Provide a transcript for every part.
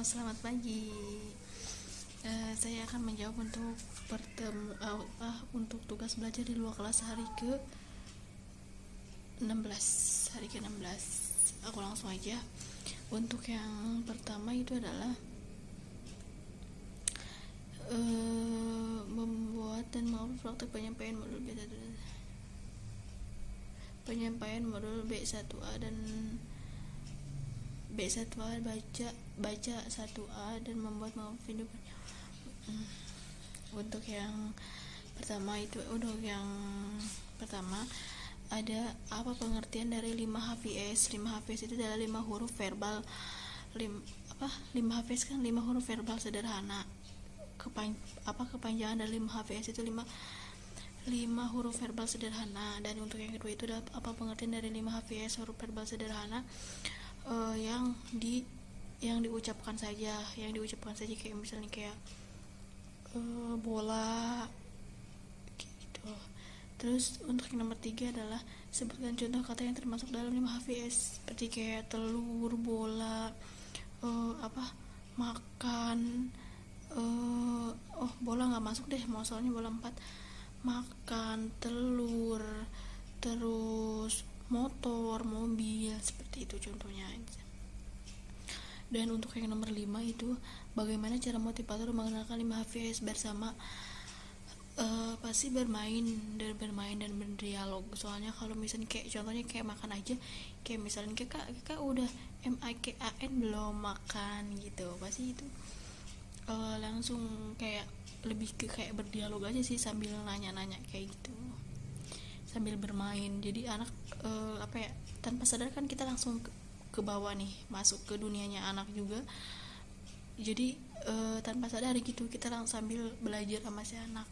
Selamat pagi. Saya akan menjawab untuk tugas belajar di luar kelas hari ke-16. Hari ke-16. Aku langsung aja. Untuk yang pertama itu adalah membuat dan mengobrol praktek penyampaian modul B1A dan B1A baca 1A dan membuat video. Untuk yang pertama ada apa pengertian dari 5 HVS. 5 HVS itu adalah 5 huruf verbal. 5 HVS kan 5 huruf verbal sederhana. Kepanjangan dari 5 HVS itu 5 huruf verbal sederhana. Dan untuk yang kedua itu adalah apa pengertian dari 5 HVS huruf verbal sederhana yang diucapkan saja kayak misalnya bola gitu. Terus untuk yang nomor 3 adalah sebutkan contoh kata yang termasuk dalam 5 HVS seperti kayak telur, bola, makan, bola nggak masuk deh, soalnya bola 4. Makan, telur, terus motor, mobil, seperti itu contohnya aja. Dan untuk yang nomor 5 itu bagaimana cara motivator mengenalkan 5 HVS bersama pasti bermain dan berdialog. Soalnya kalau misalnya contohnya kayak makan aja, kayak misalnya kakak udah MIKAN belum makan gitu, pasti itu langsung kayak lebih ke kayak berdialog aja sih, sambil nanya-nanya kayak gitu, sambil bermain. Jadi anak tanpa sadar kan kita langsung ke bawah nih, masuk ke dunianya anak juga. Jadi tanpa sadar gitu kita langsung sambil belajar sama si anak.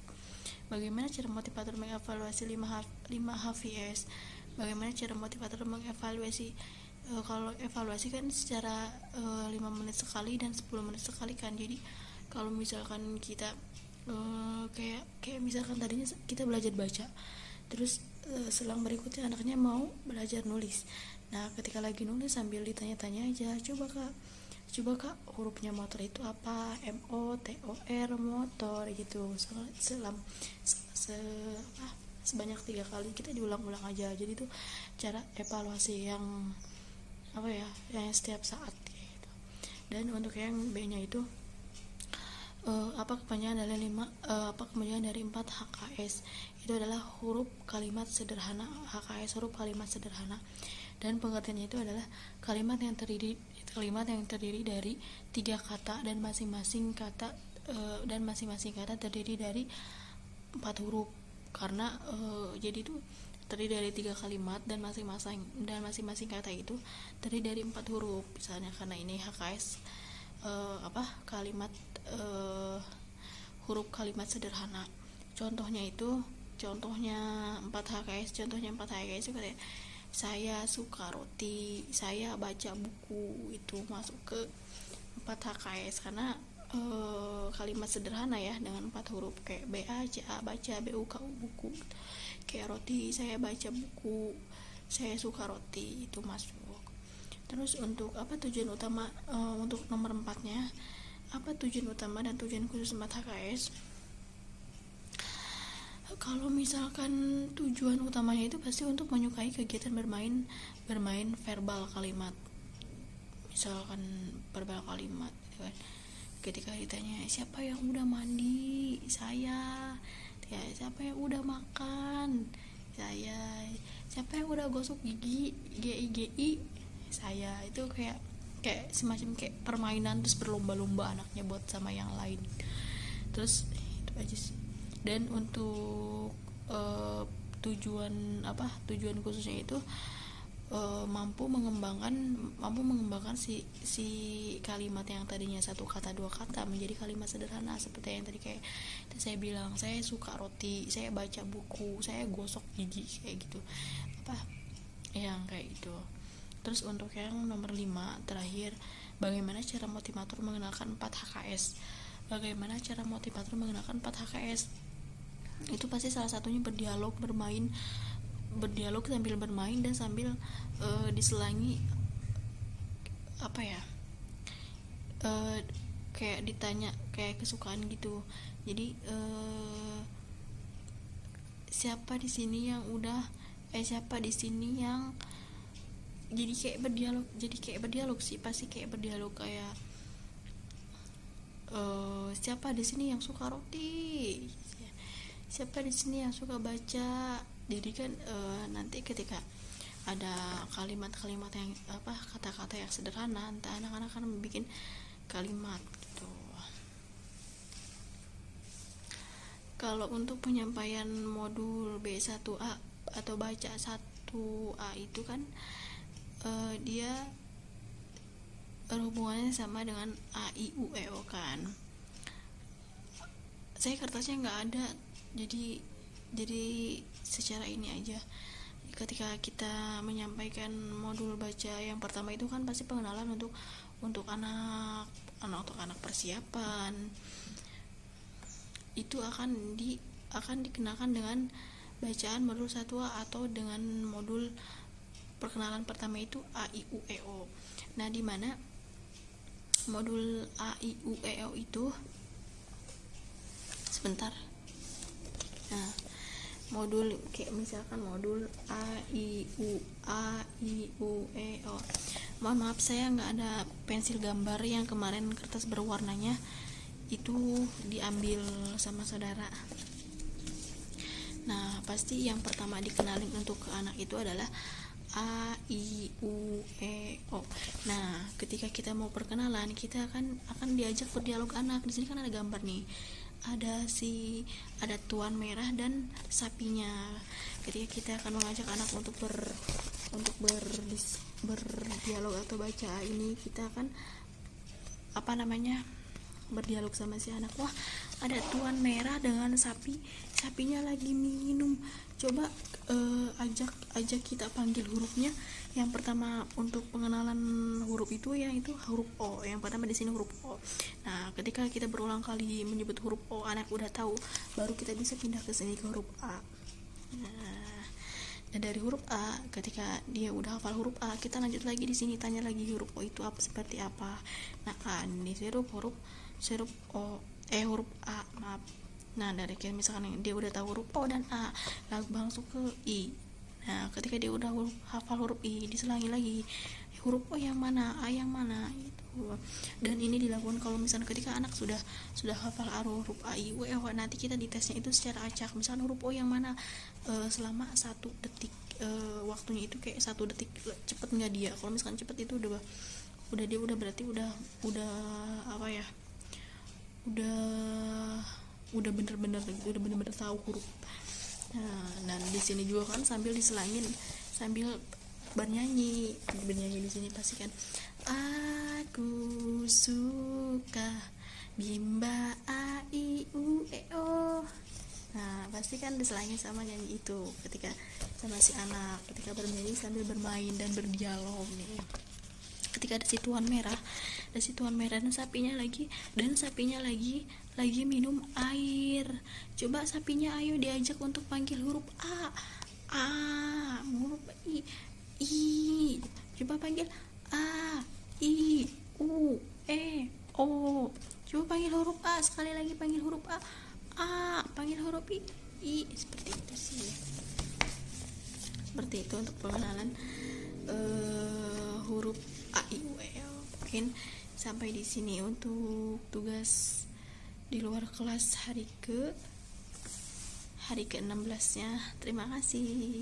Bagaimana cara motivator mengevaluasi 5 HVS? Bagaimana cara motivator mengevaluasi? Kalau evaluasi kan secara 5 menit sekali dan 10 menit sekali kan. Jadi kalau misalkan kita kayak misalkan tadinya kita belajar baca, terus selang berikutnya anaknya mau belajar nulis. Nah, ketika lagi nulis sambil ditanya-tanya aja, coba kak hurufnya motor itu apa, MOTOR, motor gitu. Sebanyak 3 kali kita diulang-ulang aja. Jadi itu cara evaluasi yang yang setiap saat gitu. Dan untuk yang B-nya itu apa kepanjangan dari 4 HKS? Itu adalah huruf kalimat sederhana. HKS huruf kalimat sederhana. Dan pengertiannya itu adalah kalimat yang terdiri dari 3 kata dan masing-masing kata terdiri dari 4 huruf. Karena jadi itu terdiri dari 3 kalimat dan masing-masing kata itu terdiri dari 4 huruf. Misalnya karena ini HKS kalimat huruf kalimat sederhana. Contohnya 4 HKS itu kayak saya suka roti, saya baca buku, itu masuk ke 4 HKS karena kalimat sederhana ya dengan 4 huruf. Kayak BACA baca, BUKU buku. Kayak roti, saya baca buku, saya suka roti, itu masuk. Terus untuk tujuan utama untuk nomor 4-nya, apa tujuan utama dan tujuan khusus 4 HKS? Kalau misalkan tujuan utamanya itu pasti untuk menyukai kegiatan bermain verbal kalimat. Misalkan verbal kalimat gitu kan. Ketika ditanya siapa yang udah mandi, saya. Ya, siapa yang udah makan, saya. Siapa yang udah gosok gigi, GI, saya. Itu kayak semacam kayak permainan, terus berlomba-lomba anaknya buat sama yang lain. Terus itu aja sih. Dan untuk tujuan khususnya itu mampu mengembangkan si kalimat yang tadinya 1 kata 2 kata menjadi kalimat sederhana, seperti yang tadi kayak saya bilang, saya suka roti, saya baca buku, saya gosok gigi, kayak gitu yang kayak gitu. Terus untuk yang nomor 5 terakhir, bagaimana cara motivator mengenalkan 4 HKS? Bagaimana cara motivator mengenalkan 4 HKS? Itu pasti salah satunya berdialog sambil bermain dan sambil diselangi kayak ditanya kayak kesukaan gitu. Jadi siapa di sini yang jadi kayak berdialog sih, pasti kayak berdialog kayak siapa di sini yang suka roti, siapa di sini yang suka baca. Jadi kan nanti ketika ada kalimat-kalimat yang kata-kata yang sederhana, entah anak-anak kan bikin kalimat gitu. Kalau untuk penyampaian modul B1A atau baca 1A itu kan dia hubungannya sama dengan A, I, U, E, O kan. Saya kertasnya nggak ada, jadi secara ini aja. Ketika kita menyampaikan modul baca yang pertama itu kan pasti pengenalan untuk anak persiapan. Itu akan dikenakan dengan bacaan modul 1A atau dengan modul perkenalan pertama itu A, I, U, E, O. Nah, di mana modul A, I, U, E, O itu sebentar. Nah, modul kayak misalkan modul A, I, U, E, O. Mohon maaf, saya nggak ada pensil gambar yang kemarin kertas berwarnanya itu diambil sama saudara. Nah, pasti yang pertama dikenalin untuk ke anak itu adalah A, I, U, E, O. Nah, ketika kita mau perkenalan, kita akan diajak berdialog anak. Di sini kan ada gambar nih. Ada tuan merah dan sapinya. Ketika kita akan mengajak anak untuk berdialog atau baca ini, kita akan berdialog sama si anak. Wah, ada tuan merah dengan sapinya lagi minum. Coba ajak kita panggil hurufnya. Yang pertama untuk pengenalan huruf itu huruf O. Yang pertama di sini huruf O. Nah, ketika kita berulang kali menyebut huruf O, anak udah tahu, baru kita bisa pindah ke sini ke huruf A. Nah, dan dari huruf A, ketika dia udah hafal huruf A, kita lanjut lagi di sini, tanya lagi huruf O itu seperti apa. Nah, ini huruf A, maaf. Nah, dari misalkan dia udah tahu huruf O dan A, langsung ke I. Nah, ketika dia udah hafal huruf I, diselangi lagi huruf O yang mana, A yang mana gitu. Dan ini dilakukan kalau misalnya ketika anak sudah hafal huruf A, I, U, E, O, nanti kita ditesnya itu secara acak. Misalnya huruf O yang mana selama 1 detik, waktunya itu kayak 1 detik, cepet nggak dia. Kalau misalkan cepet itu udah berarti udah bener-bener tahu huruf. Nah, di sini juga kan sambil diselangin, sambil bernyanyi di sini pasti kan, aku suka bimba A, I, U, E, O. Nah, pasti kan diselangin sama nyanyi itu ketika sama si anak, ketika bernyanyi sambil bermain dan berdialog nih. Ketika ada si tuan merah dan sapinya lagi minum air. Coba sapinya ayo diajak untuk panggil huruf A, huruf I. Coba panggil A, I, U, E, O. Coba panggil huruf A, sekali lagi panggil huruf A, panggil huruf I. Seperti itu sih. Seperti itu untuk pengenalan huruf A, I, U, E, O. Mungkin sampai di sini untuk tugas di luar kelas hari ke-16-nya. Terima kasih.